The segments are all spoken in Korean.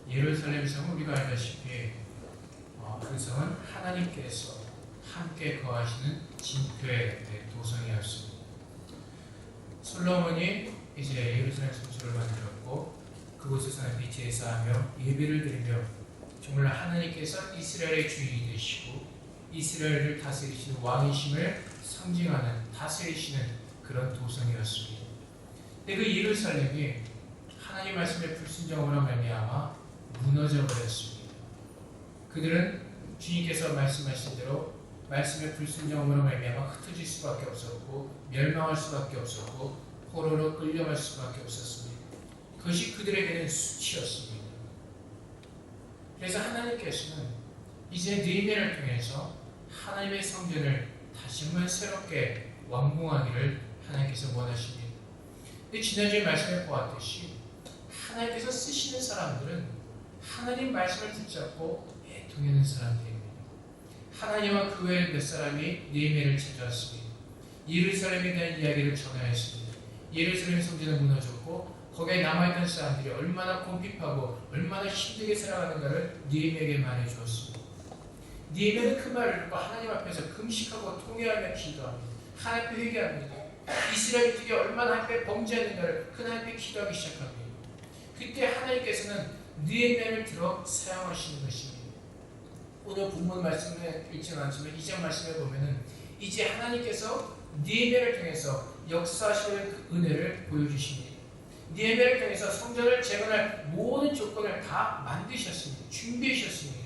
예루살렘 성은 우리가 알다시피 그 성은 하나님께서 함께 거하시는 진표의 도성이었습니다. 솔로몬이 이제 예루살렘 성소를 만들었고 그곳에서 빛에 예사하며 예배를 드리며 정말 하나님께서 이스라엘의 주인이 되시고 이스라엘을 다스리시는 왕이심을 상징하는 다스리시는 그런 도성이었습니다. 근데 그 예루살렘이 하나님 말씀의 불순종으로 말미암아 무너져 버렸습니다. 그들은 주님께서 말씀하신 대로 말씀의 불순종으로 말미암아 흩어질 수밖에 없었고 멸망할 수밖에 없었고 포로로 끌려갈 수밖에 없었습니다. 그것이 그들에게는 수치였습니다. 그래서 하나님께서는 이제 느헤미야를 통해서 하나님의 성전을 다시 한번 새롭게 완공하기를 하나님께서 원하십니다. 근데 지난주에 말씀을 보았듯이 하나님께서 쓰시는 사람들은 하나님 말씀을 붙잡고 애통하는 사람들입니다. 하나님과 그 외에 몇 사람이 느헤미야를 찾아왔습니다. 예루살렘에 대한 이야기를 전하였습니다. 예루살렘 성전은 무너졌고 거기에 남아있던 사람들이 얼마나 곰핍하고 얼마나 힘들게 살아가는가를 느헤미야에게 말해주었습니다. 느헤미야는 그 말을 듣고 하나님 앞에서 금식하고 통회하며 기도합니다. 하나님 앞에 회개합니다. 이스라엘 백성이 얼마나 하나님 앞에 범죄하는가를 그 하나님 앞에 기도하기 시작합니다. 그때 하나님께서는 느헤미야를 들어 사용하시는 것입니다. 오늘 본문 말씀을 읽지는 않지만 이전 말씀에 보면은 이제 하나님께서 느헤미야를 통해서 역사하시는 그 은혜를 보여주십니다. 느헤미야를 통해서 성전을 재건할 모든 조건을 다 만드셨습니다. 준비하셨습니다.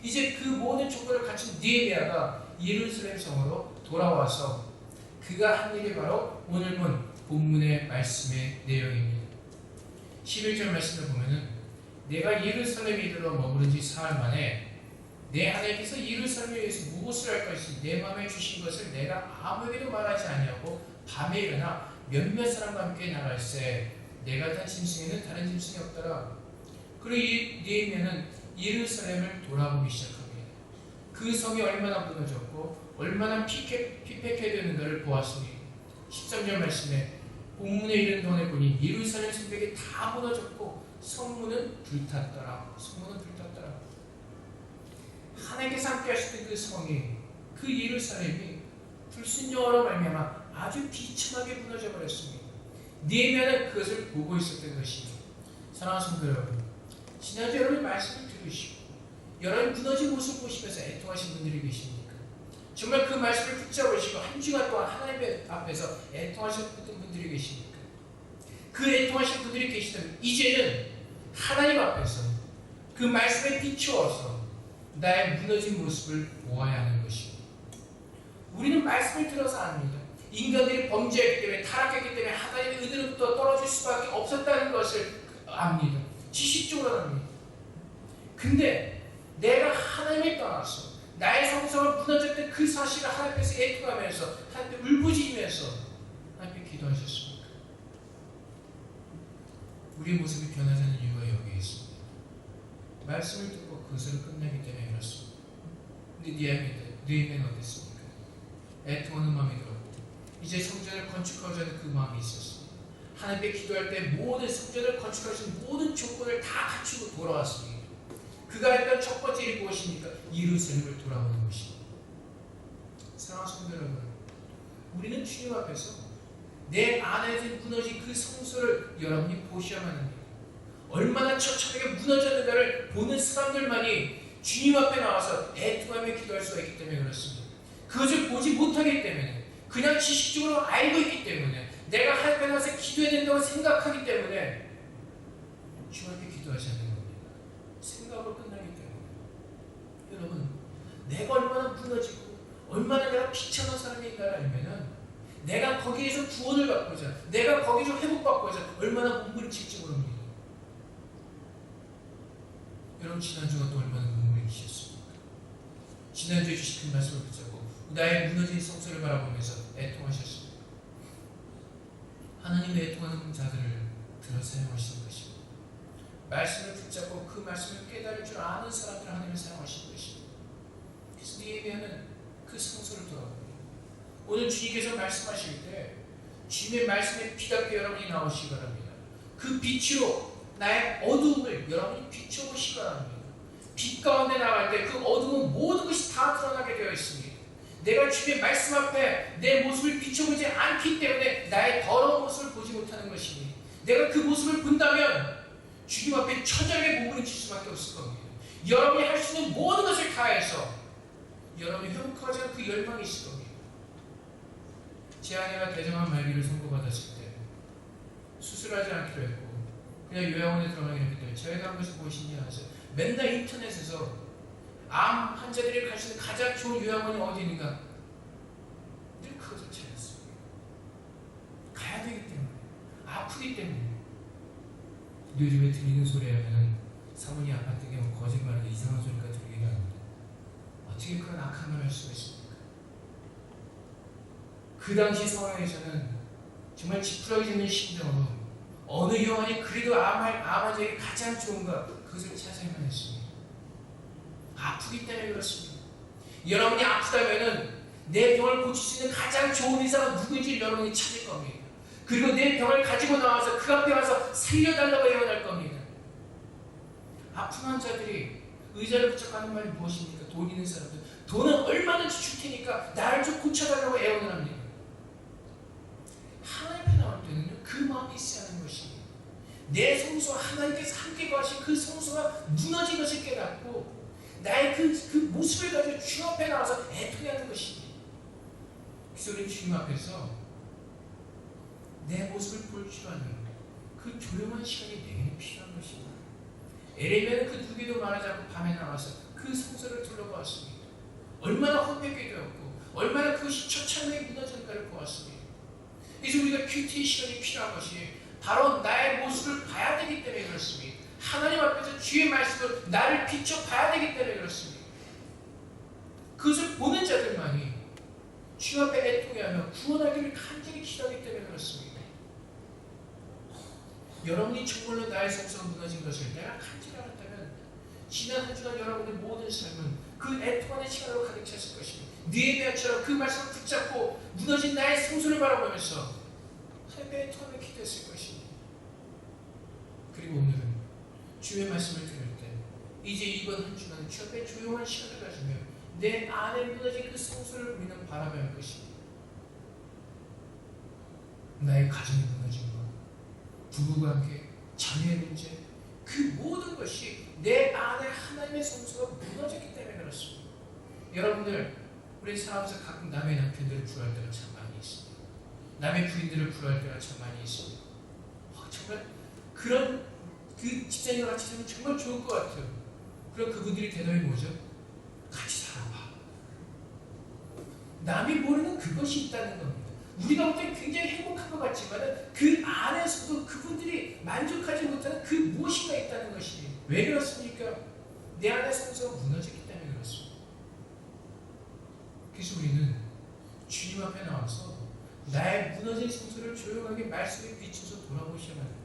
이제 그 모든 조건을 갖춘 느헤미야가 예루살렘 성으로 돌아와서 그가 한 일이 바로 오늘 본문의 말씀의 내용입니다. 11절 말씀을 보면은 내가 예루살렘에 이르러 머무른 지 사흘 만에 내 하나님께서 예루살렘에 위해서 무엇을 할 것이 내 마음에 주신 것을 내가 아무에게도 말하지 아니하고 밤에 일어나 몇몇 사람과 함께 나갈새 내가 탄 짐승에는 다른 짐승이 없더라. 그리고 느헤미야는 예루살렘을 돌아보기 시작합니다. 그 성이 얼마나 무너졌고 얼마나 피폐해되는가를 보았습니다. 13절 말씀에 본문에 이른 동안에 보니 예루살렘 성벽이 다 무너졌고 성문은 불탔더라. 성문은 불탔더라. 하나님께서 함께 하시던 그 성이 그 예루살렘이 불순종으로 말미암아 아주 비참하게 무너져 버렸습니다. 느헤미야는 그것을 보고 있었던 것입니다. 사랑하는 성도 여러분, 지난주 여러분 말씀을 들으시고 여러분 무너진 모습을 보시면서 애통하신 분들이 계십니까? 정말 그 말씀을 붙잡으시고 한 주간 동안 하나님 앞에서 애통하셨던 분들이 계십니까? 그 애통하신 분들이 계시다면 이제는 하나님 앞에서 그 말씀에 비추어서 나의 무너진 모습을 보아야 하는 것입니다. 우리는 말씀을 들어서 압니다. 인간들이 범죄했기 때문에 타락했기 때문에 하나님의 은혜로부터 떨어질 수밖에 없었다는 것을 압니다. 지식적으로 압니다. 근데 내가 하나님을 떠나서 나의 성성을 무너졌던 그 사실을 하나님 앞에서 애통하면서 하나님 앞에 울부짖으면서 하나님 앞에 기도하셨습니까? 우리의 모습이 변하지 않는 이유가 여기에 있습니다. 말씀을 듣고 그것을 끝내기 때문에 그렇습니다. 근데 느헤미야는 어땠습니까? 애통하는 마음이 들었고 이제 성전을 건축하자는 그 마음이 있었습니다. 하나님께 기도할 때 모든 성전을 건축할 수 있는 모든 조건을 다 갖추고 돌아왔습니다. 그가 했던 첫 번째 일이 무엇입니까? 예루살렘을 돌아오는 것입니다. 사랑하는 성도 여러분, 우리는 주님 앞에서 내 안에 무너진 그 성소를 여러분이 보셔야만 합니다. 얼마나 처참하게 무너졌는가를 보는 사람들만이 주님 앞에 나와서 애통하며 기도할 수가 있기 때문에 그렇습니다. 그것을 보지 못하기 때문에 그냥 지식적으로 알고 있기 때문에 내가 하나님 앞에 나와서 기도해야 된다고 생각하기 때문에 주님 앞에 기도하지 않는 겁니다. 생각으로 끝나기 때문에. 여러분, 내가 얼마나 무너지고 얼마나 내가 비참한 사람인가를 알면은 내가 거기에서 구원을 받고자 내가 거기서 회복받고자 얼마나 몸부림칠지 모릅니다. 여러분, 지난주가 또 얼마나 눈물이 기셨습니까? 지난주에 주신 그 말씀을 붙잡고 나의 무너진 성소를 바라보면서 애통하셨습니다. 하나님의 애통하는 자들을 들어 사용하시는 것입니다. 말씀을 붙잡고 그 말씀을 깨달을 줄 아는 사람들을 하나님이 사용하시는 것입니다. 그래서 느헤미야는 그 성소를 돌아봅니다. 오늘 주님께서 말씀하실 때 주님의 말씀에 빛답게 여러분이 나오시기 바랍니다. 그 빛으로 나의 어두움을 여러분이 비춰보시기 빛 가운데 나갈 때 그 어둠은 모든 것이 다 드러나게 되어 있습니다. 내가 주의 말씀 앞에 내 모습을 비춰보지 않기 때문에 나의 더러운 모습을 보지 못하는 것입니다. 내가 그 모습을 본다면 주님 앞에 처절하게 몸부림칠 수밖에 없을 겁니다. 여러분이 할 수 있는 모든 것을 다해서 여러분이 회복하지 않은 그 열망이 있을 겁니다. 제 아내가 대장암 말기를 선고받았을 때 수술하지 않기로 했고 그냥 요양원에 들어가기로 했기 때문에 저희가 한 것이 무엇이냐 해서 맨날 인터넷에서 암 환자들이 갈 수 있는 가장 좋은 요양원이 어디인가 늘 그것을 찾았습니다. 가야 되기 때문에, 아프기 때문에. 요즘에 들리는 소리 하면은 사모님 아파트에 뭐 거짓말하고 이상한 소리가 들리게 합니다. 어떻게 그런 악한 말을 할 수가 있습니까? 그 당시 상황에서는 정말 지푸라기 잡는 심정으로 어느 요원이 그래도 암 환자에게 가장 좋은가 그것을 찾아야만 했습니다. 아프기 때문에 그렇습니다. 여러분이 아프다면은 내 병을 고칠 수 있는 가장 좋은 의사가 누구인지 여러분이 찾을 겁니다. 그리고 내 병을 가지고 나와서 그 앞에 와서 살려달라고 애원할 겁니다. 아픈 환자들이 의자를 붙잡고 말이 무엇입니까? 돈 있는 사람들. 돈은 얼마든지 줄 테니까 나를 좀 고쳐달라고 애원을 합니다. 하나님 앞에 나올 때는요, 그 마음이 있어야 하는 것입니다. 내 성소와 하나님께서 함께 거하신 그 성소가 무너진 것을 깨닫고 나의 그 모습을 가지고 주 앞에 나와서 애통하는 것입니다. 그래서 우리 주님 앞에서 내 모습을 볼 줄 아는 그 조용한 시간이 내게 필요한 것입니다. 에레미야는 그 누구도 말하지 않고 밤에 나와서 그 성소를 둘러보았습니다. 얼마나 헛되게 되었고 얼마나 그것이 처참하게 무너졌는가를 보았습니다. 그래서 우리가 큐티의 시간이 필요한 것이 바로 나의 모습을 봐야 되기 때문에 그렇습니다. 하나님 앞에서 주의 말씀으로 나를 비춰 봐야 되기 때문에 그렇습니다. 그것을 보는 자들만이 주 앞에 애통해하며 구원하기를 간절히 기도하기 때문에 그렇습니다. 여러분이 정말로 나의 성소가 무너진 것을 내가 간절히 알았다면 지난 한 주간 여러분의 모든 삶은 그 애통하는 시간으로 가득 찼을 것입니다. 느헤미야처럼 그 말씀을 붙잡고 무너진 나의 성소를 바라보면서 하나님의 애통하며 기도했을 것입니다. 그리고 오늘은 주의 말씀을 들을 때 이제 이번 한 주간 주 앞에 조용한 시간을 가지며 내 안에 무너진 그 성소를 우리는 바라봐야 할 것입니다. 나의 가정이 무너진 것, 부부관계, 자녀의 문제, 그 모든 것이 내 안에 하나님의 성소가 무너졌기 때문에 그렇습니다. 여러분들, 우리 살아가면서 가끔 남의 남편들을 부러워할 때가 참 많이 있습니다. 남의 부인들을 부러워할 때가 참 많이 있습니다. 정말 그런 그 집사님과 같이 살면 정말 좋을 것 같아요. 그럼 그분들이 대답이 뭐죠? 같이 살아봐. 남이 모르는 그것이 있다는 겁니다. 우리가 볼 때 굉장히 행복한 것 같지만 그 안에서도 그분들이 만족하지 못하는 그 무엇인가 있다는 것이 왜 그렇습니까? 내 안의 성소가 무너졌기 때문에 그렇습니다. 그래서 우리는 주님 앞에 나와서 나의 무너진 성소를 조용하게 말씀에 비춰서 돌아보셔야 합니다.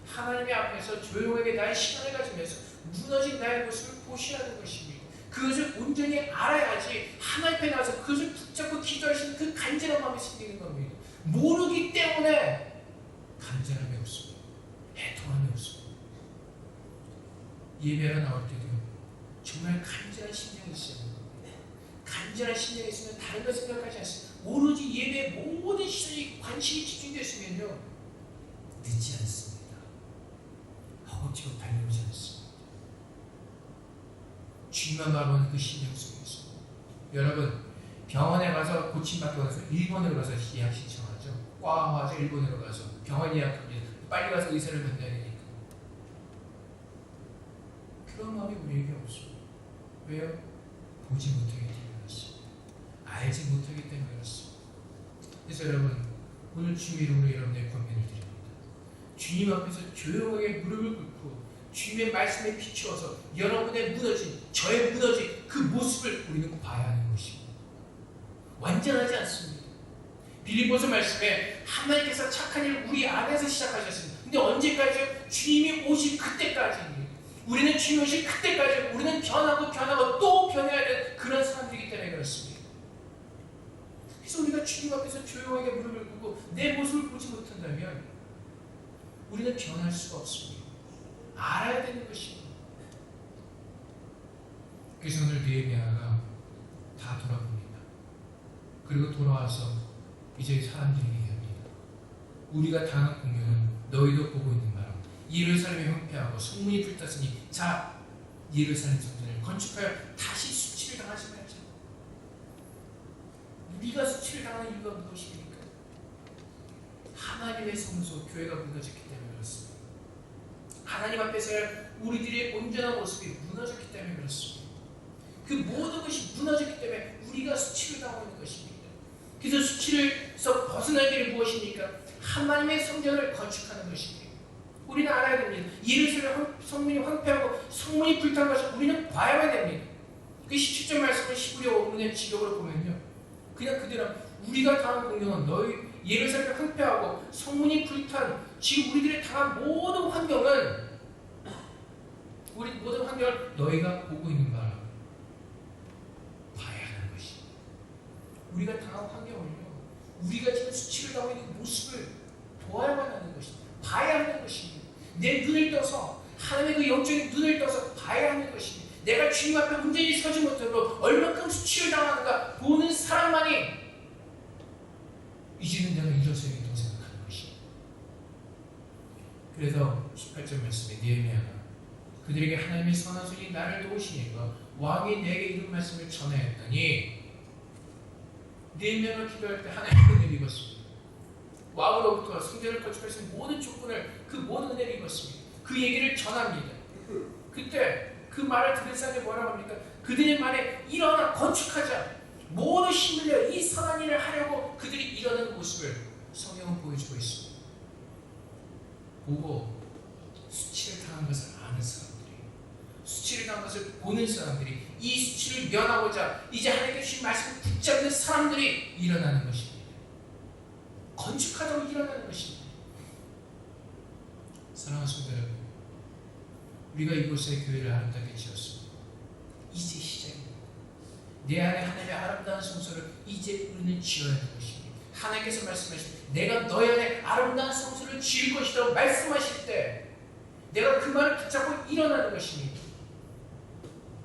하나님의 앞에서 조용하게 나의 시간을 가지면서 무너진 나의 모습을 보셔야 하는 것입니다. 그것을 온전히 알아야지 하나님 앞에 나와서 그것을 붙잡고 기도하시는 그 간절한 마음이 생기는 겁니다. 모르기 때문에 간절함이 없습니다. 애통함이 없습니다. 예배가 나올 때도 정말 간절한 심령이 있어야 합니다. 간절한 심령이 있으면 다른 것 생각하지 않습니다. 오로지 예배의 모든 시선이 관심이 집중됐으면요 늦지 않습니다. 허겁지겁 달려오지 않습니다. 주님만 바라보는 그 심령 속에서 여러분 병원에 가서 고침받고 가서 일본으로 가서 예약 신청하죠. 과 와서 일본으로 가서 병원 예약합니다. 빨리 가서 의사를 만나야 되니까. 그런 마음이 우리에게 없습니다. 왜요? 보지 못하기 때문에 그렇습니다. 알지 못하기 때문에 그렇습니다. 그래서 여러분 오늘 주의 이름으로 여러분의 권면을 드립니다. 주님 앞에서 조용하게 무릎을 꿇고 주님의 말씀에 비추어서 여러분의 무너진, 저의 무너진 그 모습을 우리는 봐야 하는 것입니다. 완전하지 않습니다. 빌립보서 말씀에 하나님께서 착한 일을 우리 안에서 시작하셨습니다. 근데 언제까지요? 주님이 오실 그때까지입니다. 우리는 주님이 오실 그때까지 우리는 변하고 또 변해야 되는 그런 사람들이기 때문에 그렇습니다. 그래서 우리가 주님 앞에서 조용하게 무릎을 꿇고 내 모습을 보지 못한다면 우리는 변할 수가 없습니다. 알아야 되는 것입니다. 그래서 오늘 느헤미야가 다 돌아봅니다. 그리고 돌아와서 이제 사람들에게 얘기합니다. 우리가 당한 공격은 너희도 보고 있는 바라. 예루살렘이 황폐하고 성문이 불탔으니 자, 예루살렘 성전을 건축하여 다시 수치를 당하지 말자. 우리가 수치를 당하는 이유가 무엇입니까? 하나님의 성소, 교회가 무너졌기 때문에 그렇습니다. 하나님 앞에서 우리들의 온전한 모습이 무너졌기 때문에 그렇습니다. 그 모든 것이 무너졌기 때문에 우리가 수치를 당하고 있는 것입니다. 그래서 수치를서 벗어날 길이 무엇입니까? 하나님의 성전을 건축하는 것입니다. 우리는 알아야 됩니다. 예루살렘 성문이 황폐하고 성문이 불탄 것을 우리는 봐야만 됩니다. 그 17절 말씀을 히브리어 원문의 직역으로 보면요, 그냥 그대로 우리가 당한 공경은 너희 예루살렘이 황폐하고 성문이 불탄 지금 우리들이 당한 모든 환경은 우리 모든 환경을 너희가 보고 있는 바라 봐야 하는 것입니다. 우리가 당한 환경을요, 우리가 지금 수치를 당하고 있는 모습을 보아야만 하는 것입니다. 봐야 하는 것입니다. 내 눈을 떠서 하나님의 그 영적인 눈을 떠서 봐야 하는 것입니다. 내가 주님 앞에 온전히 서지 못하도록 얼마큼 수치를 당하는가 보는 사람만이 이제는 내가 일어서야겠다고 생각하는 것입니다. 그래서 18절 말씀에 느헤미야가 그들에게 하나님의 선한 손이 나를 도우시니까 왕이 내게 이런 말씀을 전하였더니, 느헤미야가 기도할 때 하나님의 은혜를 입었습니다. 왕으로부터 성전을 건축할 수 있는 모든 조건을, 그 모든 은혜를 입었습니다. 그 얘기를 전합니다. 그때 그 말을 들은 사람이 뭐라고 합니까? 그들의 말에 일어나 건축하자, 모두 힘을 내어 이 선한 일을 하려고 그들이 일어나는 모습을 성경은 보여주고 있습니다. 보고 수치를 당한 것을 아는 사람들이, 수치를 당한 것을 보는 사람들이, 이 수치를 면하고자 이제 하나님께 주신 말씀을 붙잡는 사람들이 일어나는 것입니다. 건축하도록 일어나는 것입니다. 사랑하는 성도 여러분, 우리가 이곳에 교회를 아름답게 지었습니다. 이제 시작입니다. 내 안에 하나님의 아름다운 성소를 이제 우리는 지어야 하는 것입니다. 하나님께서 말씀하십니다. 내가 너희 안에 아름다운 성소를 지을 것이라고 말씀하실 때 내가 그 말을 붙잡고 일어나는 것입니다.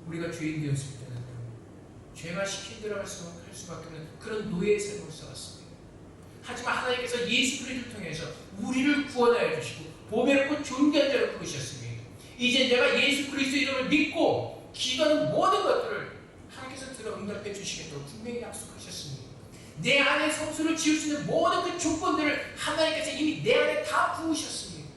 우리가 죄인 되었을 때는 죄가 시킨 대로 할 수밖에 없는 그런 노예의 삶을 살았습니다. 하지만 하나님께서 예수 그리스도를 통해서 우리를 구원하여 주시고 보배롭고 존귀한 자로 부르셨습니다. 이제 내가 예수 그리스도 이름을 믿고 기도하는 모든 것들을 하나님께서 들어 응답해 주시겠다고 분명히 약속하셨습니다. 내 안에 성소를 지을 수 있는 모든 그 조건들을 하나님께서 이미 내 안에 다 부으셨습니다.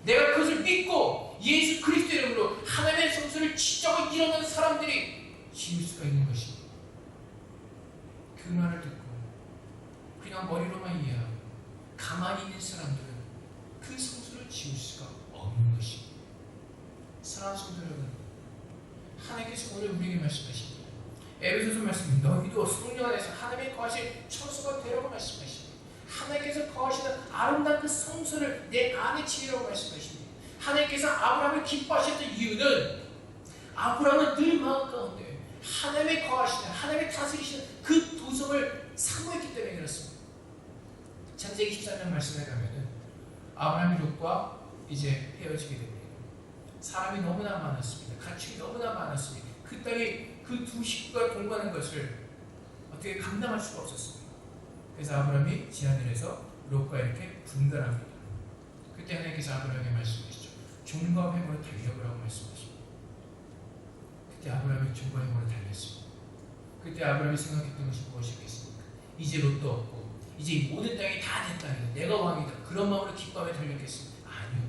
내가 그것을 믿고 예수 그리스도 이름으로 하나님의 성소를 지적으로 일어나는 사람들이 지을 수가 있는 것입니다. 그 말을 듣고 그냥 머리로만 이해하고 가만히 있는 사람들은 그 성소를 지을 수가 없는 것입니다. 사랑하는 성도 여러분, 하나님께서 오늘 우리에게 말씀하십니다. 에베소서 말씀, 너희도 성령 안에서 하나님의 거하실 처소가 되라고 말씀하십니다. 하나님께서 거하시는 아름다운 그 성소를 내 안에 지으라고 말씀하십니다. 하나님께서 아브라함을 기뻐하셨던 이유는 아브라함은 늘 마음 가운데 하나님의 거하시는, 하나님의 다스리시는 그 도성을 사모했기 때문에 그렇습니다. 창세기 14장 말씀에 가면은 아브라함이 롯과 이제 헤어지게 됩니다. 사람이 너무나 많았습니다. 가축이 너무나 많았습니다. 그 땅에 그 두 식구가 동거하는 것을 어떻게 감당할 수가 없었습니다. 그래서 아브라함이 제안을 해서 롯과 이렇게 분갈합니다. 그때 하나님께서 아브라함에게 말씀하시죠. 종과 회모로 달려보라고 말씀하십니다. 그때 아브라함이 종과 회모로 달렸습니다. 그때 아브라함이 생각했던 것이 무엇이겠습니까? 이제 롯도 없고 이제 이 모든 땅이 다 내 땅이다. 내가 왕이다. 그런 마음으로 기뻐하며 달렸겠습니다. 아니요.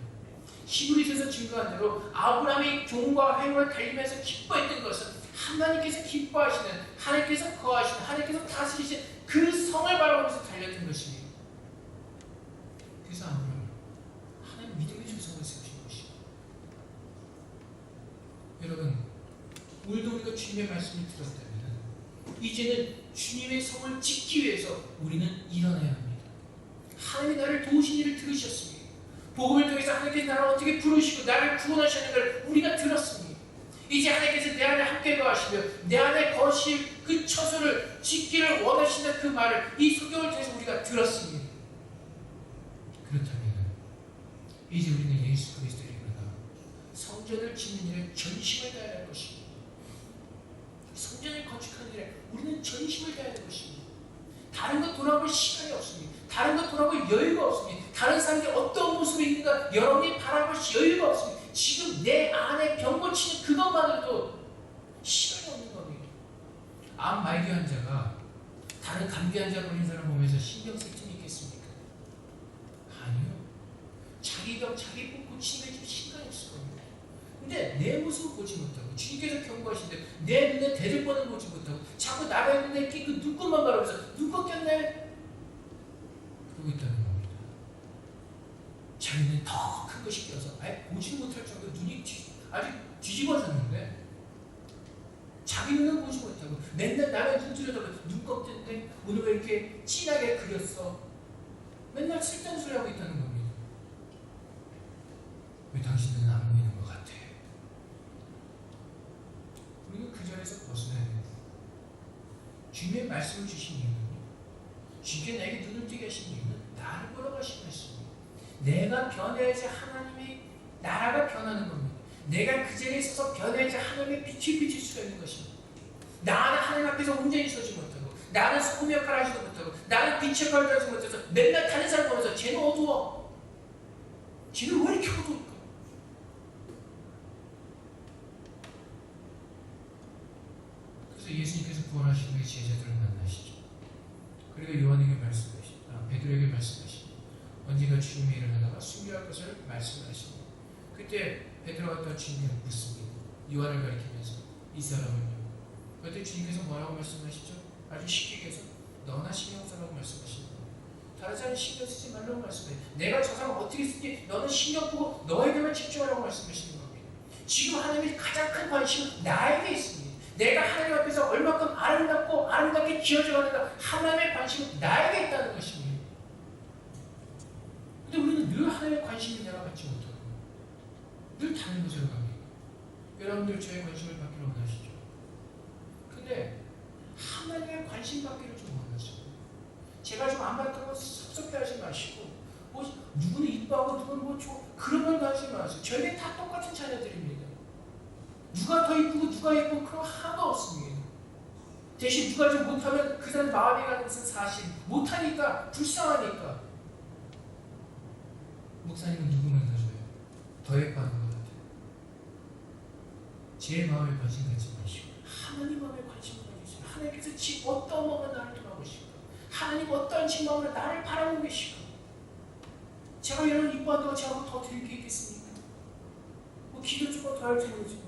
히브리서에서 증거한 대로 아브라함이 종과 회모를 달리면서 기뻐했던 것은 하나님께서 기뻐하시는, 하나님께서 거하시는, 하나님께서 다스리시는 그 성을 바라보면서 달렸던 것입니다. 그래서 아브라함은 하나님 믿음의 조상을 세우신 것입니다. 여러분, 오늘도 우리가 주님의 말씀을 들었다면 이제는 주님의 성을 짓기 위해서 우리는 일어나야 합니다. 하나님이 나를 도우신 일을 들으셨습니다. 복음을 통해서 하나님께서 나를 어떻게 부르시고 나를 구원하시는 걸 우리가 들었습니다. 이제 하나님께서 내 안에 함께 거하시며 내 안에 거실 그 처소를 짓기를 원하시는 그 말을 이 성경을 통해서 우리가 들었습니다. 그렇다면 이제 우리는 예수 그리스도를 일어나 성전을 짓는 일에 전심을 다해야 할 것입니다. 성전을 건축하는 일에 우리는 전심을 다해야 하는 것입니다. 다른 것 돌아볼 시간이 없습니다. 다른 것 돌아볼 여유가 없습니다. 다른 사람들이 어떤 모습이 있는가 여러분이 바라볼 여유가 없습니다. 지금 내 안에 병 고치는 그것만으로도 시간이 없는 겁니다. 암 말기 환자가 다른 감기 환자 걸린 사람 보면서 신경 쓸 틈이 있겠습니까? 아니요. 자기 병, 자기 복 고치는 게 좀 시간이 없을 겁니다. 근데 내 모습을 보지 못하고 주님께서 경고하시는데 내 눈에 대들보는 보지 못하고 자꾸 나가 있는데 그 눈곱만 바라면서 눈곱 꼈네? 그러고 있다는 겁니다. 자기는 더 큰 것이 껴서 아예 보지 못할 정도로 눈이 아직 뒤집어졌는데 자기 눈은 보지 못하고 맨날 나를 눈 들여다보고 눈곱 뜬데 오늘 왜 이렇게 진하게 그렸어? 맨날 쓸데없는 소리 하고 있다는 겁니다. 왜 당신은 안 보이는 것 같아? 우리는 그 자리에서 벗어나야 됩니다. 주님의 말씀을 주신 이유는 주님께 내게 눈을 뜨게 하신 이유는 나를 보러 가신 말씀입니다. 내가 변해야지 하나님의 나라가 변하는 겁니다. 내가 그 자리에 있어서 변해야지 하나님의 빛이 비칠 수가 있는 것입니다. 나는 하나님 앞에서 온전히 서지 못하고 나는 소금 역할을 하지도 못하고 나는 빛의 역할을 하지 못해서 맨날 다른 사람 보면서 쟤는 어두워. 쟤는 왜 이렇게 어두울까? 그래서 예수님께서 부활하신 후에 제자들을 만나시죠. 그리고 요한에게 말씀하시죠. 베드로에게 말씀하시죠. 언젠가 죽음에 일어나다가 순교할 것을 말씀하십니다. 그때 베드로가 또 주님을 묻습니다. 요한을 가리키면서 이 사람은요. 그때 주님께서 뭐라고 말씀하시죠? 아주 쉽게 얘기해서 너나 신경 쓰라고 말씀하십니다. 다른 사람 신경 쓰지 말라고 말씀해요. 내가 저 사람 어떻게 쓰지 너는 신경 끄고 너에게만 집중하라고 말씀하시는 겁니다. 지금 하나님의 가장 큰 관심은 나에게 있습니다. 내가 하나님 앞에서 얼마큼 아름답고 아름답게 지어져 가는가 하나님의 관심은 나에게 있다는 것입니다. 근데 우리는 늘 하나님의 관심을 내가 받지 못하고 늘 다른 곳으로 갑니다. 여러분들 저의 관심을 받기를 원하시죠? 근데 하나님의 관심 받기를 좀 원하죠. 제가 좀 안 받다고 섭섭해 하지 마시고 누구는 이뻐하고 누구는 뭐 좋아 그런 말 하지 마세요. 저희는 다 똑같은 자녀들입니다. 누가 더 이쁘고 누가 예쁘고 그런 거 하나도 없습니다. 대신 누가 좀 못하면 그 사람 마음이 가는 것은 사실. 못하니까 불쌍하니까. 목사님은 누구 만나줘요? 더 예뻐하는 것 같아요. 제 마음에 관심 갖지 마시고 하나님 마음에 관심을 가지세요. 하나님께서 지금 어떤 마음으로 나를 돌아보시고 하나님 어떤 지금 마음으로 나를 바라보고 계시고 제가 여러분 이뻐한다고 제가 뭐 더 드릴 게 있겠습니까? 뭐 기도 조금 더 할지 모르지만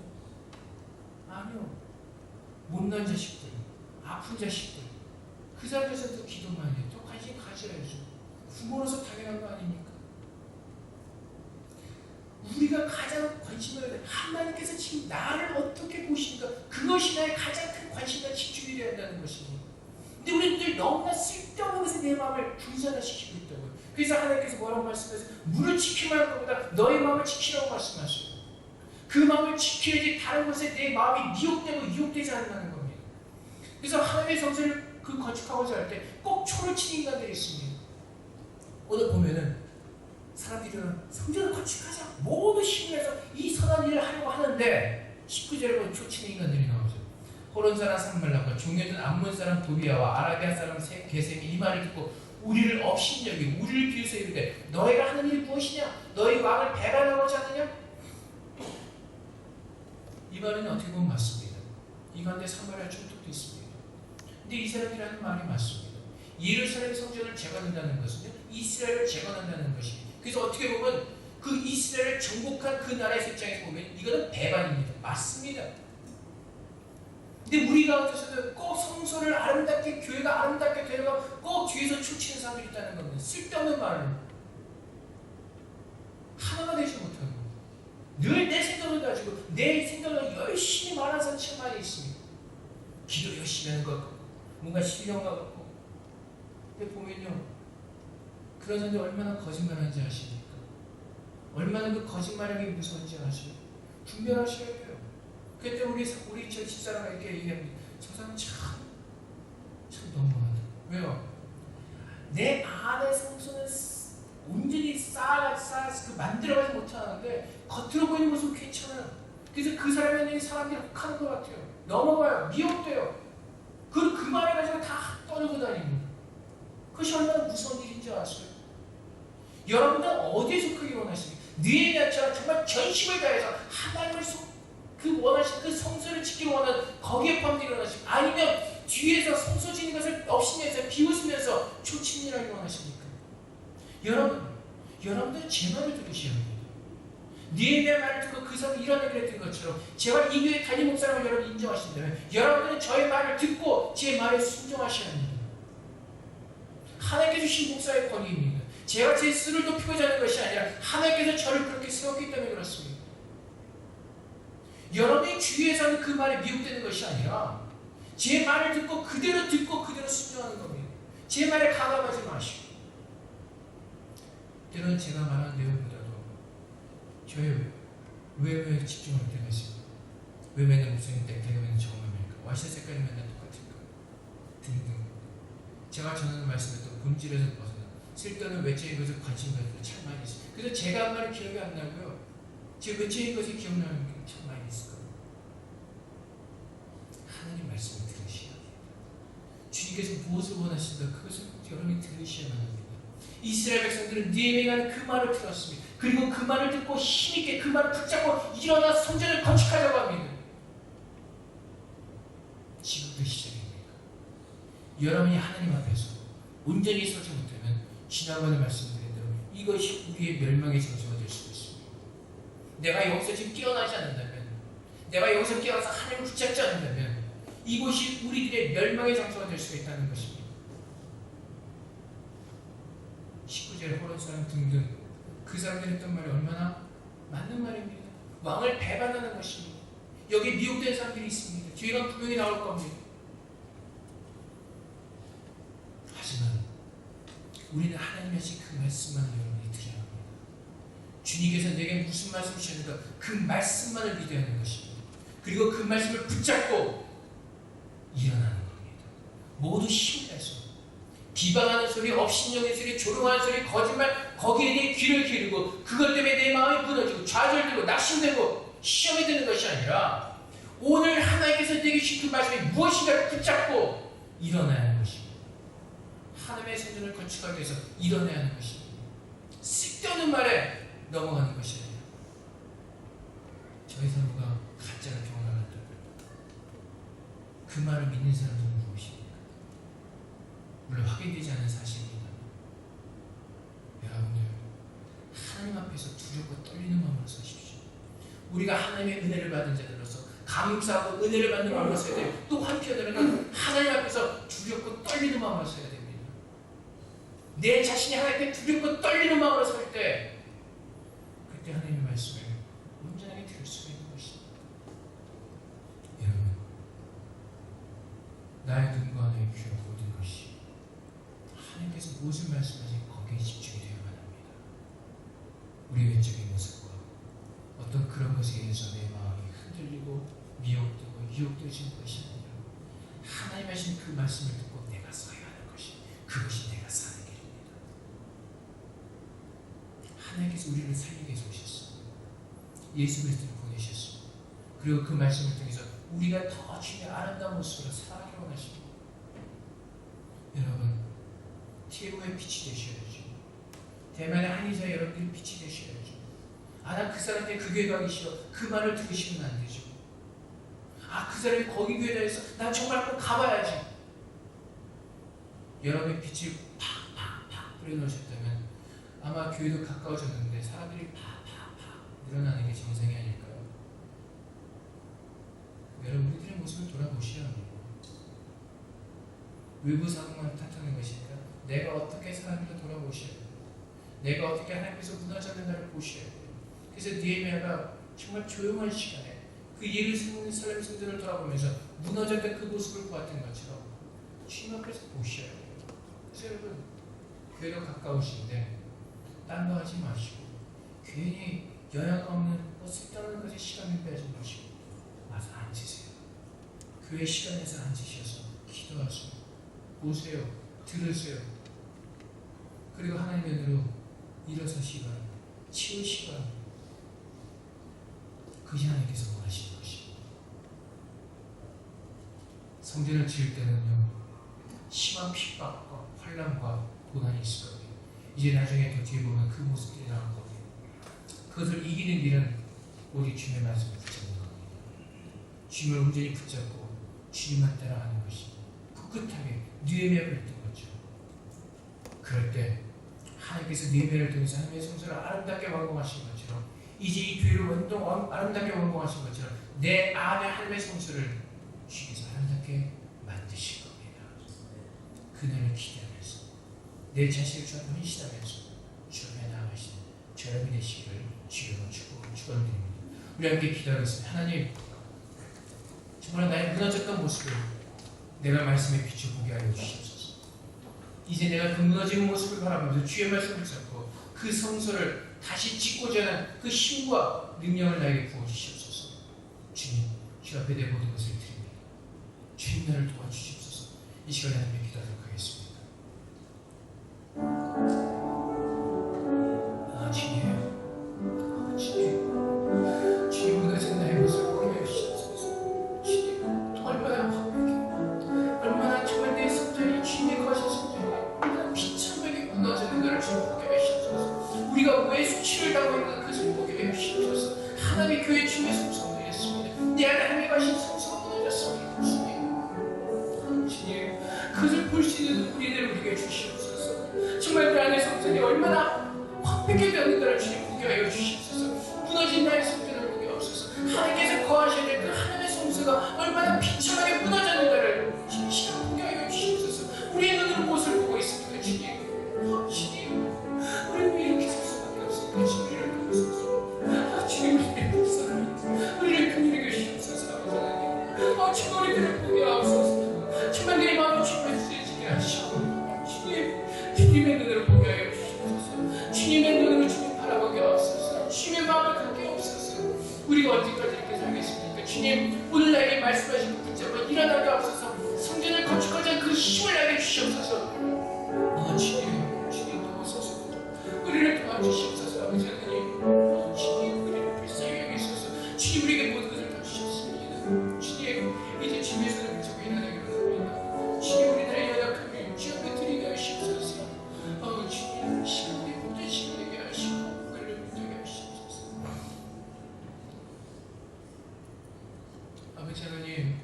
아니요. 못난 자식들, 아픈 자식들 그 사람들에서 더 기도만 해요. 더 관심 가져야죠. 부모로서 당연한 거 아닙니까? 우리가 가장 관심을 해야 돼. 하나님께서 지금 나를 어떻게 보시는가 그것이 나의 가장 큰 관심과 집중이 되어야 한다는 것입니다. 근데 우리들 너무나 쓸데없는 것에 내 마음을 분산화시키고 있다고요. 그래서 하나님께서 뭐라고 말씀하세요? 물을 지키면 할 것보다 너의 마음을 지키라고 말씀하세요. 그 마음을 지켜야지 다른 것에 내 마음이 미혹되고 유혹되지 않는다는 겁니다. 그래서 하나님의 성전을 건축하고자 할 때 꼭 초를 치는 인간들이 있습니다. 오늘 보면은 사람들은 성전을 건축하자 모두 힘을 내서 이 선한 일을 하려고 하는데 19절에 보면 초 치는 인간들이 나오죠. 호론 사람 산발락과 종려된 암몬 사람 도비아와 아라비아 사람 게셈이 이 말을 듣고 우리를 업신여기고 우리를 비웃어 이르되 너희가 하는 일이 무엇이냐? 너희 왕을 배반하고자 하느냐? 이 말은 어떻게 보면 맞습니다. 이 가운데 사마리아 총독도 있습니다. 근데 이 사람들이 하는 말이 맞습니다. 예루살렘 성전을 재건한다는 것은요, 이스라엘을 재건한다는 것입니다. 그래서 어떻게 보면 그 이스라엘을 정복한 그 나라의 입장에서 보면 이거는 배반입니다. 맞습니다. 근데 우리 가운데서도 꼭 성소를 아름답게 교회가 아름답게 되려고 꼭 뒤에서 초치는 사람들이 있다는 겁니다. 쓸데없는 말을 하나가 되지 못하고 늘 내 생각을 가지고 내 생각을 열심히 말하는 사람이 참 많이 있습니다. 기도 열심히 하는 것 같고 뭔가 신령과 같고 근데 보면요 그런 사람들 얼마나 거짓말하는지 아십니까? 얼마나 그 거짓말하기 무서운지 아시죠? 분별하셔야 돼요. 그때 우리 저 집사람이 이렇게 얘기합니다. 저 사람 참 너무하다. 왜요? 내 안의 성소는 온전히 쌓아서 만들어가지 못하는데 겉으로 보이는 모습은 괜찮아요. 그래서 그 사람의 사람들이 혹하는 것 같아요. 넘어가요. 미혹돼요. 그 말을 가지고 다 떠들고 다닙니다. 그것이 얼마나 무서운 일인지 아세요? 여러분들은 어디에 속하기 원하십니까? 느헤미야처럼 정말 전심을 다해서 하나님을 그 원하신 그 성소를 지키기 원하는 거기에 포함되기 원하십니까? 아니면 뒤에서 성소 지는 것을 없이면서 비웃으면서 초침일하기 원하십니까? 여러분들은 제 말을 들으셔야 합니다. 느헤미야 말을 듣고 그 사람이 이런 얘기를 했던 것처럼 제가 이 교회 담임 목사라고 여러분 인정하신다면 여러분들은 저의 말을 듣고 제 말에 순종하셔야 합니다. 하나님께 주신 목사의 권위입니다. 제가 제 수를 높이고자 하는 것이 아니라 하나님께서 저를 그렇게 세웠기 때문에 그렇습니다. 여러분이 주위에서는 그 말에 미혹되는 것이 아니라 제 말을 듣고 그대로 순종하는 겁니다. 제 말에 가감하지 마시고 때로는 제가 말하는 내용보다도 저의 외모에 집중할 때가 있습니다. 왜 맨날 목사님 넥타이가 맨날 저음입니까? 와이셔츠 색깔이 맨날 똑같을까? 등등. 제가 전하는 말씀에 또 본질에서 벗어나 쓸데없는 외적인 것에 관심 가지고 참 많이 있어요. 그래서 제가 한 말이 기억이 안 나고요. 제 외적인 것이 기억나는 게 참 많이 있을 거예요. 하나님 말씀을 들으셔야 합니다. 주님께서 무엇을 원하신다 그것을 여러분이 들으셔야만 합니다. 이스라엘 백성들은 느헤미야의 그 말을 들었습니다. 그리고 그 말을 듣고 힘있게 그 말을 붙잡고 일어나 성전을 건축하자고 합니다. 지금도 시작입니다. 여러분이 하나님 앞에서 온전히 서지 못하면 지난번에 말씀드린 대로 이것이 우리의 멸망의 장소가 될 수도 있습니다. 내가 여기서 지금 깨어나지 않는다면, 내가 여기서 깨어나서 하나님을 붙잡지 않는다면 이곳이 우리들의 멸망의 장소가 될 수가 있다는 것입니다. 19절 호론 사람 등등 그 사람들이 했던 말이 얼마나 맞는 말입니다. 왕을 배반하는 것입니다. 여기 미혹된 사람들이 있습니다. 뒤에가 분명히 나올 겁니다. 하지만 우리는 하나님의 그 말씀만 여러분이 드려야 합니다. 주님께서 내게 무슨 말씀을 주셨는가 그 말씀만을 믿어야 하는 것입니다. 그리고 그 말씀을 붙잡고 일어나는 겁니다. 모두 힘을 내서 비방하는 소리, 업신여긴 소리, 조롱하는 소리, 거짓말 거기에 대해 귀를 기울이고 그것 때문에 내 마음이 무너지고 좌절되고 낙심되고 시험이 되는 것이 아니라 오늘 하나님께서 내게 주신 그 말씀이 무엇인가를 붙잡고 일어나야 하는 것입니다. 하나님의 생존을 건축하기 위해서 일어나야 하는 것입니다. 쓸데없는 말에 넘어가는 것이 아니라 저희 사람과 가짜를 경험한다. 그 말을 믿는 사람들은 무엇입니까? 물론 확인되지 않은 사실입니다. 여러분들 하나님 앞에서 두렵고 떨리는 마음으로 서십시오. 우리가 하나님의 은혜를 받은 자들로서 감사하고 은혜를 받는 마음으로 서야 돼요. 또 한편으로는 하나님 앞에서 두렵고 떨리는 마음으로 서야 됩니다. 내 자신이 하나님께 두렵고 떨리는 마음으로 설 때 그때 하나님의 말씀을 온전하게 들을 수가 있는 것입니다. 여러분 나의 눈과 나의 귀와 모든 것이 하나님께서 무엇을 말씀하시는지 거기에 집중이 되어야만 합니다. 우리 외적인 모습과 어떤 그런 것에 의해서 내 마음이 흔들리고 미혹되고 유혹되어지는 것이 아니라 하나님 하신 그 말씀을 듣고 내가 서야 하는 것이 그것이 내가 사는 길입니다. 하나님께서 우리를 살리기 위해서 오셨습니다. 예수 그리스도를 보내셨습니다. 그리고 그 말씀을 통해서 우리가 더 주님의 아름다운 모습으로 살아가기 원하십니다. 여러분 태국의 빛이 되셔야죠. 대만의 한의사 여러분들이 빛이 되셔야죠. 난 그 사람한테 그 교회 가기 싫어. 그 말을 들으시면 안 되죠. 그 사람이 거기 교회 다녀서 난 정말 꼭 가봐야지. 여러분의 빛을 팍팍팍 뿌려놓으셨다면 아마 교회도 가까워졌는데 사람들이 팍팍팍 늘어나는 게 정상이 아닐까요? 여러분 우리들의 모습을 돌아보셔야 합니다. 외부 상황만 탓하는 것이니까 내가 어떻게 사람들을 돌아보셔야 돼요. 내가 어떻게 하나님께서 무너졌는가를 보셔야 돼요. 그래서 느헤미야가 정말 조용한 시간에 그 예루살렘 성전을 돌아보면서 무너졌던 그 모습을 보았던 것처럼 주님 앞에서 보셔야 돼요. 그래서 여러분 교회가 가까우신데 딴 거 하지 마시고 괜히 영향 없는 쓸데없는 것에 시간을 빼지 마시고 와서 앉으세요. 교회 시간에서 앉으셔서 기도하세요. 보세요. 들으세요. 그리고 하나님의 은혜로 일어서시기 바랍니다. 치우시기 바랍니다. 그것이 하나님께서 원하십니다. 성전을 지을 때는요 심한 핍박과 환난과 고난이 있을 거예요. 이제 나중에 더 뒤에 보면 그 모습들이 나올 거예요. 그것을 이기는 길은 오직 주님의 말씀을 붙잡는 겁니다. 주님을 온전히 붙잡고 주님만 따라가는 것이 꿋꿋하게 느헤미야를 했던 거죠. 그럴 때 하나님께서 느헤미야를 통해서 하나님의 성소를 아름답게 완공하신 것처럼 이제 이 교회를 아름답게 완공하신 것처럼 내 안에 하나님의 성소를 주께서 아름답게 만드실 겁니다. 그날을 기대하면서 내 자신을 주한테 헌신하면서 주 앞에 나아가시는 저녁이 되시기를 주님으로 축원드립니다. 우리 함께 기도하겠습니다. 하나님, 정말 나의 무너졌던 모습을 내가 말씀에 비춰보게 하여 주시옵소서. 이제 내가 그 무너진 모습을 바라보면서 주의 말씀을 잡고 그 성소를 다시 짓고자 하는 그 힘과 능력을 나에게 부어주시옵소서. 주님, 주 앞에 내 모든 것을 드립니다. 주님 나를 도와주시옵소서. 이 시간에 함께 기도하도록 하겠습니다. 주님 무너진 나의 모습을 보게 해주시옵소서. 주님, 얼마나 화목해, 얼마나 정말 내 성전이 주님의 거하신 성전이 얼마나 비참하게 무너지는 것을 주님 보게 해주시옵소서. 우리가 왜 수치를 당하고 있는 그것을 보게 해주시옵소서. 하나님의 교회 주님의 성소가 무너졌습니다. 내 안에 하나님의 거하신 성소가 무너졌습니다. 주님, 그것을 볼 수 있는 우리를 우리에게 주시옵소서. 정말 그 안의 성전이 얼마나 황폐하게 되었는가를 주님 보게 하여 주시옵소서. 무너진 나의 성전을 보게 하옵소서. 하나님께서 거하셔야 될 그 하나님의 성소가 얼마나 비참하게 무너졌는가를 주님 시간 보게 하여 주시옵소서. 우리의 눈으로 무엇을 보고 있습니까, 주님? 주님, 우리는 이렇게 살 수밖에 없습니까? 주님을 보소서. 주님, 우리의 불쌍함이 우리를 긍휼히 여기시옵소서. 주님, 우리들을 보게 하옵소서. 정말 내 마음이 주님을 쓰여지게 하시고 주님의 눈으로 보게 하여 주시옵소서. 주님의 눈으로 주님 바라보게 하옵소서. 주님의 마음을 갖게 하옵소서. 우리가 언제까지 이렇게 살겠습니까? 주님, 오늘 나에게 말씀하시고 붙잡아 일어나게 하옵소서. 성전을 건축하자 그 힘을 나에게 주시옵소서. 주님 도와소서. 우리를 도와주시옵소서. 아버지 하나님, 주님 우리를 불쌍히 여기소서. 주님 우리에게 모든 것을 다 주셨습니다. 주님, 이제 주님의 손을 붙잡고 일어나게 바랍니다. 주님, 우리들의 연약함을 주 앞에 드리게 하시옵소서. 주님, 시간에 모든 시간에게 하시고 우리를 못하게 하시옵소서. 아버지 하나님,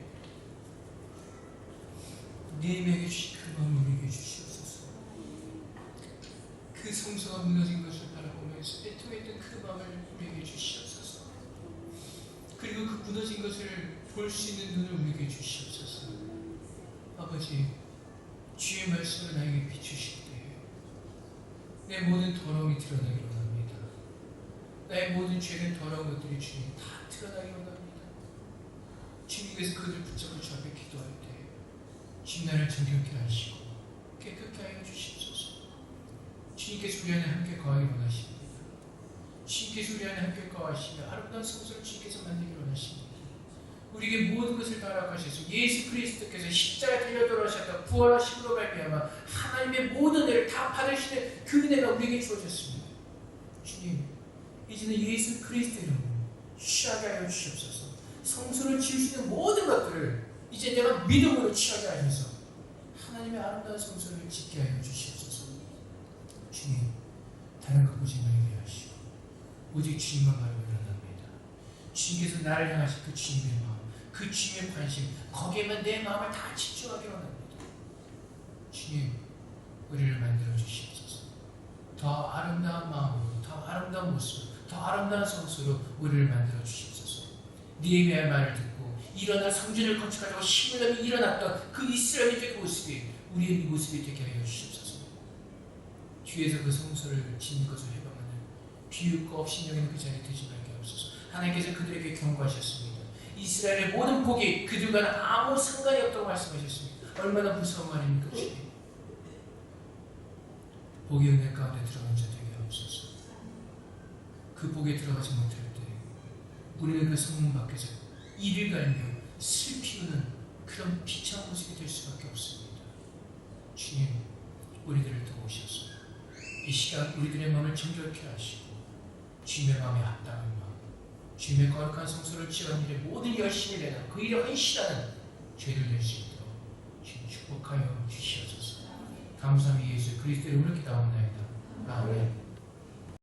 느헤미야에게 주신 그 마음을 우리에게 주시옵소서. 그 성소가 무너진 것을 바라보면서 애통했던 그 마음을 우리에게 주시옵소서. 그리고 그 무너진 것을 볼 수 있는 눈을 우리에게 주시옵소서. 아버지, 주의 말씀을 나에게 비추실 때 내 모든 더러움이 드러나기를 원합니다. 나의 모든 죄는 더러운 것들이 주님 다 드러나기를 원합니다. 주님께서 그들 붙잡고 주 앞에 기도할 때 주님 나를 정결케 하시고 깨끗게 하여 주시옵소서. 주님께서 우리 안에 함께 거하기 원하십니다. 주님께서 우리 안에 함께 거하시며 아름다운 성소를 주님께서 만들기 원하십니다. 우리에게 모든 것을 다 허락하셔서 예수 그리스도께서 십자가에 달려 돌아오셨다 부활하심으로 말미암아 하나님의 모든 은혜를 다 받으시는 그 은혜가 우리에게 주어졌습니다. 주님, 이제는 예수 그리스도 이름으로 취하게 하여 주시옵소서. 성소를 지을 수 있는 모든 것들을 이제 내가 믿음으로 취하게 하셔서 하나님의 아름다운 성소를 짓게 하여 주시옵소서. 주님, 다른 것 보지 말게 하시고 오직 주님만 바라보며 일어납니다. 주님께서 나를 향하신 그 주님의 마음, 그 주님의 관심, 거기에만 내 마음을 다 집중하게 원합니다. 주님, 우리를 만들어 주시옵소서. 더 아름다운 마음으로, 더 아름다운 모습으로, 더 아름다운 성수로 우리를 만들어 주시옵소서. 느헤미야의 말을 듣고 일어나 성전을 건축하려고 힘을 내며 일어났던 그 이스라엘의 모습이 우리의 모습이 되게 하여 주시옵소서. 뒤에서 그 성소를 짓는 것을 해방하는 비웃고 업신여기는 그 자리에 되지 말게 하옵소서. 하나님께서 그들에게 경고하셨습니다. 이스라엘의 모든 복이 그들과는 아무 상관이 없다고 말씀하셨습니다. 얼마나 무서운 말입니까, 주님? 복의 은혜 가운데 들어간 자 되게 하옵소서. 그 복에 들어가지 못할 때 우리는 그 성문 밖에서 이를 갈며 슬피우는 그런 비참한 모습이 될 수밖에 없습니다. 주님, 우리들을 도우셔서 이 시간 우리들의 마음을 정결케 하시고 주님의 마음에 합당한 마음, 주님의 거룩한 성소를 지어가는 일에 모든 열심을 내는 그 일에 헌신하는 죄를 낼 수 있도록 축복하여 주시옵소서. 감사함이 예수 그리스도의 이름으로 기도하옵나이다. 아멘.